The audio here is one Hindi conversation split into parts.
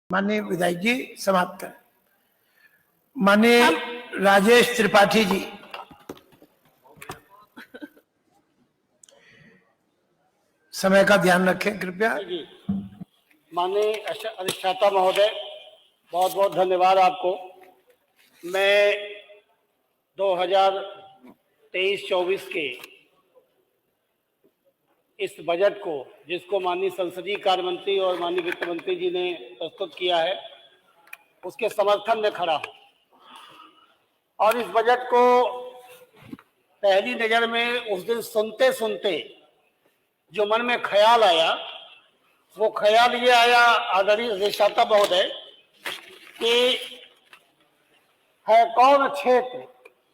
माननीय विधायक जी समाप्त करें। माननीय राजेश त्रिपाठी जी। समय का ध्यान रखें कृपया। माननीय अधिष्ठाता महोदय, बहुत बहुत धन्यवाद आपको। मैं 2023-24 के इस बजट को, जिसको माननीय संसदीय कार्य मंत्री और माननीय वित्त मंत्री जी ने प्रस्तुत किया है, उसके समर्थन में खड़ा हूं। और इस बजट को पहली नजर में उस दिन सुनते सुनते जो मन में ख्याल आया, वो ख्याल ये आया आदरणीय अधिष्ठाता महोदय कि है कौन क्षेत्र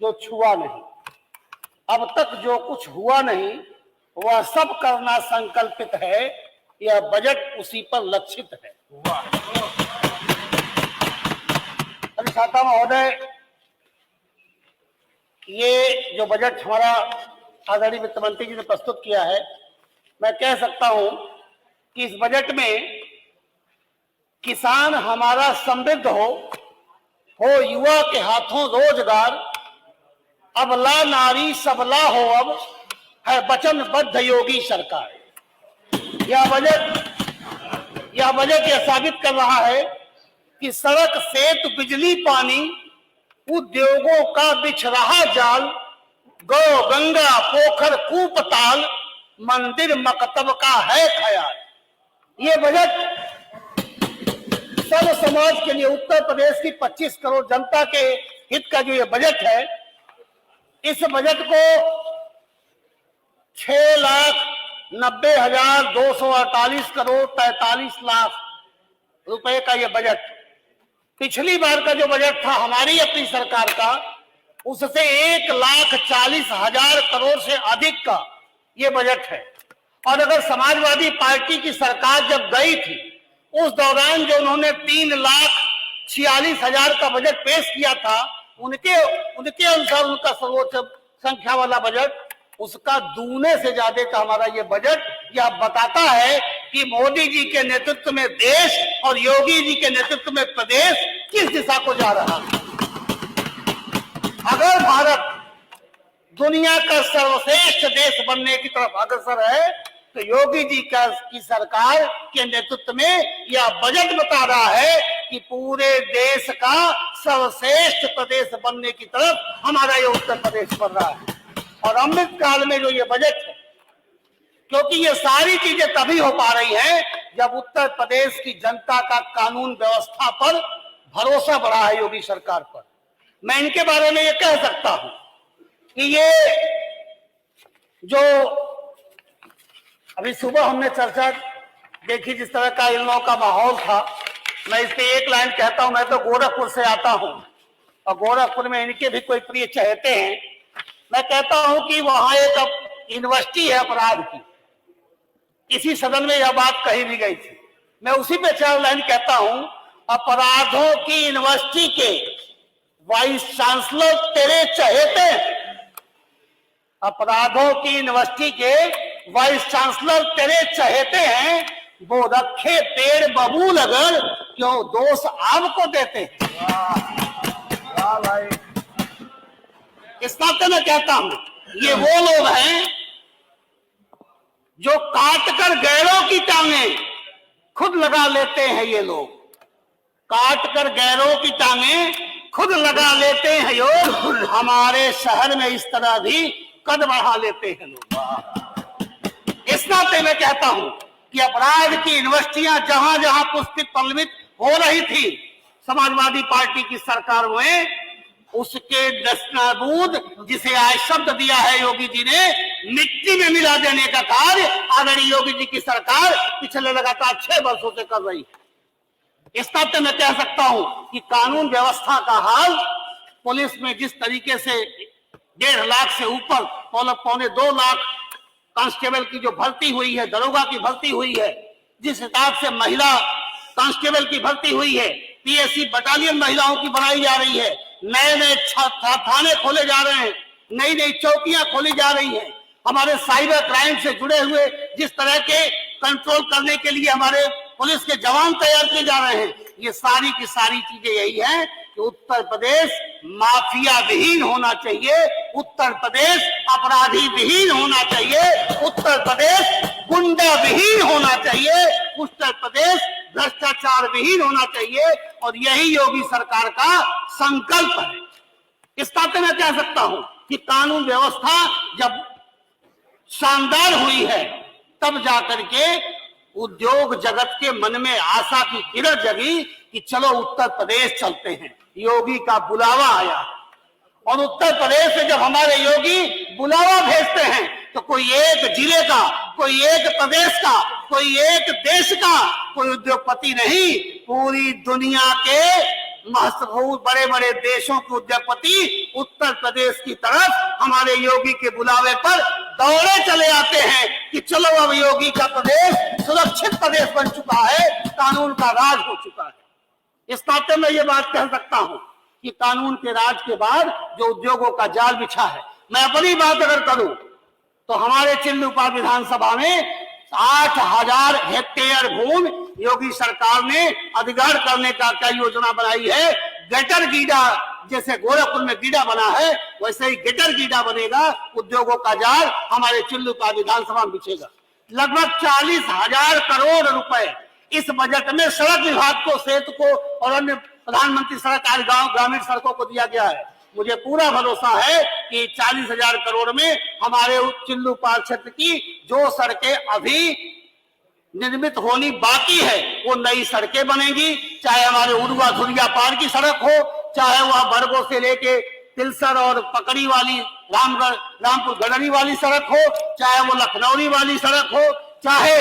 जो छुआ नहीं, अब तक जो कुछ हुआ नहीं वह सब करना संकल्पित है, यह बजट उसी पर लक्षित है। अधिष्ठाता महोदय, ये जो बजट हमारा आदरणीय वित्त मंत्री जी ने प्रस्तुत किया है, मैं कह सकता हूं कि इस बजट में किसान हमारा समृद्ध हो, युवा के हाथों रोजगार, अबला नारी सबला हो, अब है वचनबद्ध योगी सरकार। यह बजट यह साबित कर रहा है कि सड़क सेतु बिजली पानी उद्योगों का बिछ रहा जाल, गौ गंगा पोखर कूप ताल, मंदिर मकतब का है ख्याल। ये बजट सर्व समाज के लिए, उत्तर प्रदेश की 25 करोड़ जनता के हित का जो ये बजट है, इस बजट को 6,90,248 करोड़ 43 लाख रुपए का ये बजट, पिछली बार का जो बजट था हमारी अपनी सरकार का, उससे 1,40,000 करोड़ से अधिक का ये बजट है। और अगर समाजवादी पार्टी की सरकार जब गई थी, उस दौरान जो उन्होंने 3,46,000 का बजट पेश किया था, उनके अनुसार उनका सर्वोच्च संख्या वाला बजट, उसका दूने से ज्यादा का हमारा ये बजट, यह बताता है कि मोदी जी के नेतृत्व में देश और योगी जी के नेतृत्व में प्रदेश किस दिशा को जा रहा है। अगर भारत दुनिया का सर्वश्रेष्ठ देश बनने की तरफ अग्रसर है, तो योगी जी की सरकार के नेतृत्व में यह बजट बता रहा है कि पूरे देश का सर्वश्रेष्ठ प्रदेश बनने की तरफ हमारा ये उत्तर प्रदेश बढ़ रहा है। और अमृत काल में जो ये बजट है, क्योंकि ये सारी चीजें तभी हो पा रही हैं जब उत्तर प्रदेश की जनता का कानून व्यवस्था पर भरोसा बढ़ा है योगी सरकार पर। मैं इनके बारे में ये कह सकता हूं कि ये जो अभी सुबह हमने चर्चा देखी, जिस तरह का इन लोगों का माहौल था, मैं इस पे एक लाइन कहता हूं। मैं तो गोरखपुर से आता हूं और गोरखपुर में इनके भी कोई प्रिय चहेते हैं। मैं कहता हूं कि वहां एक यूनिवर्सिटी है अपराध की, इसी सदन में यह बात कही भी गई थी। मैं उसी पे 4 लाइन कहता हूं। अपराधों की यूनिवर्सिटी के वाइस चांसलर तेरे चहेते, अपराधों की यूनिवर्सिटी के वाइस चांसलर तेरे चहेते हैं, वो रखे पेड़ बबूल अगर क्यों दोष आपको देते हैं। वाह भाई, इस नाते मैं कहता हूं, ये वो लोग हैं जो काट कर गैरों की टांगे खुद लगा लेते हैं। ये लोग काट कर गैरों की टांगे खुद लगा लेते हैं। योग हमारे शहर में इस तरह भी कद बढ़ा लेते हैं लोग। इस नाते मैं कहता हूं कि अपराध की यूनिवर्सिटियां जहां जहां पुष्पित पल्लवित हो रही थी समाजवादी पार्टी की सरकार में, उसके दस्तनाबूद, जिसे आज शब्द दिया है योगी जी ने, मिट्टी में मिला देने का कार्य आदरणीय योगी जी की सरकार पिछले लगातार 6 वर्षों से कर रही है। इस नाते मैं कह सकता हूं कि कानून व्यवस्था का हाल, पुलिस में जिस तरीके से 1.5 लाख से ऊपर 2.25 लाख कांस्टेबल की जो भर्ती हुई है, दरोगा की भर्ती हुई है, जिस हिसाब से महिला कांस्टेबल की भर्ती हुई है, पीएससी बटालियन महिलाओं की बनाई जा रही है, नए थाने खोले जा रहे हैं, नई नई चौकियां खोली जा रही हैं, हमारे साइबर क्राइम से जुड़े हुए जिस तरह के कंट्रोल करने के लिए हमारे पुलिस के जवान तैयार किए जा रहे हैं। ये सारी की सारी चीजें यही है कि उत्तर प्रदेश माफिया विहीन होना चाहिए, उत्तर प्रदेश अपराधी विहीन होना चाहिए, उत्तर प्रदेश गुंडा विहीन होना चाहिए, उत्तर प्रदेश भ्रष्टाचार विहीन होना चाहिए। और यही योगी सरकार का संकल्प है। इस नाते मैं कह सकता हूं कि कानून व्यवस्था जब शानदार हुई है, तब जाकर के उद्योग जगत के मन में आशा की किरण जगी कि चलो उत्तर प्रदेश चलते हैं। योगी का बुलावा आया, और उत्तर प्रदेश से जब हमारे योगी बुलावा भेजते हैं तो कोई एक जिले का, कोई एक प्रदेश का, कोई एक देश का कोई उद्योगपति नहीं, पूरी दुनिया के महत्वपूर्ण बड़े बड़े देशों के उद्योगपति उत्तर प्रदेश की तरफ हमारे योगी के बुलावे पर दौड़े चले आते हैं कि चलो अब योगी का प्रदेश सुरक्षित प्रदेश बन चुका है, कानून का राज हो चुका है। इस नाते में ये बात कह सकता हूं कि कानून के राज के बाद जो उद्योगों का जाल बिछा है, मैं अपनी बात अगर करूं तो हमारे चिल्लूपाल विधानसभा में 8,000 हेक्टेयर भूमि योगी सरकार ने अधिग्रहण करने का क्या योजना बनाई है। गेटर गीडा, जैसे गोरखपुर में गीडा बना है, वैसे ही गेटर गीडा बनेगा। उद्योगों का जाल हमारे चिल्लूपाल विधानसभा में बिछेगा। लगभग 40,000 करोड़ रुपए इस बजट में सड़क विभाग को, सेतु को और अन्य प्रधानमंत्री सड़क गांव ग्रामीण सड़कों को दिया गया है। मुझे पूरा भरोसा है कि 40,000 करोड़ में हमारे चिल्लूपाल क्षेत्र की जो सड़कें अभी निर्मित होनी बाकी है वो नई सड़कें बनेंगी। चाहे हमारे उड़वा धुरिया पार की सड़क हो, चाहे वह बरगो से लेके तिलसर और पकड़ी वाली रामपुर गडरी वाली सड़क हो, चाहे वो लखनौरी वाली सड़क हो, चाहे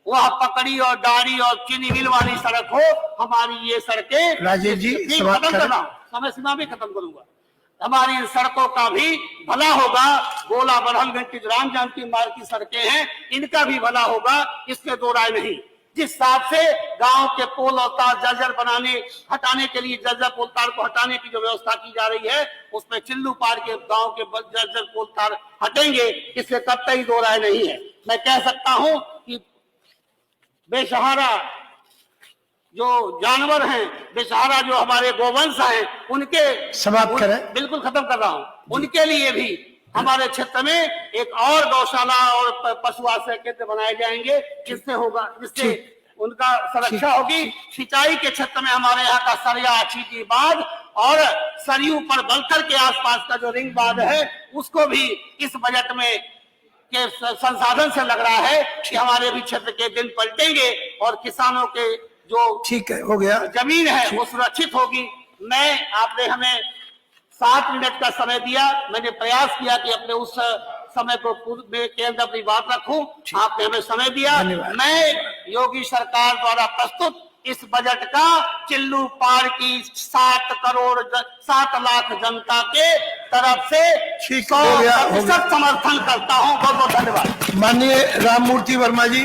वह पकड़ी और डारी और चीनी मिल वाली सड़क हो, हमारी ये सड़कें, राजेश जी खत्म कर रहा हूं, समय सीमा भी खत्म करूंगा, हमारी इन सड़कों का भी भला होगा। गोला बरहलगंज की जो राम जानकी मार्ग की सड़कें हैं, इनका भी भला होगा, इसमें दो राय नहीं। जिस हिसाब से गांव के पोल और तार जर्जर हटाने के लिए जर्जर पोल तार को हटाने की जो व्यवस्था की जा रही है, उसमें चिल्लूपाल के गांव के जर्जर पोल तार हटेंगे, इससे कतई दो राय नहीं है। मैं कह सकता हूं कि बेसहारा जो जानवर हैं, बेसहारा जो हमारे गोवंश हैं, उनके समाप्त करें। बिल्कुल खत्म कर रहा हूं। उनके लिए भी हमारे क्षेत्र में एक और गौशाला और पशु आश्रय केंद्र बनाए जाएंगे, जिससे होगा, जिससे उनका सुरक्षा होगी। सिंचाई के क्षेत्र में हमारे यहाँ का सरिया चीटी बांध और सरयू पर बलकर के आसपास का जो रिंग बांध है, उसको भी इस बजट में के संसाधन से लग रहा है कि हमारे भी क्षेत्र के दिन पलटेंगे और किसानों के जो ठीक है, हो गया, जमीन है वो सुरक्षित होगी। आपने हमें 7 मिनट का समय दिया, मैंने प्रयास किया कि अपने उस समय को के अंदर अपनी बात रखूं, आपने हमें समय दिया। मैं योगी सरकार द्वारा प्रस्तुत इस बजट का चिल्लूपाल की 7 लाख जनता के तरफ से 100% समर्थन करता हूं। बहुत बहुत धन्यवाद। माननीय राममूर्ति वर्मा जी।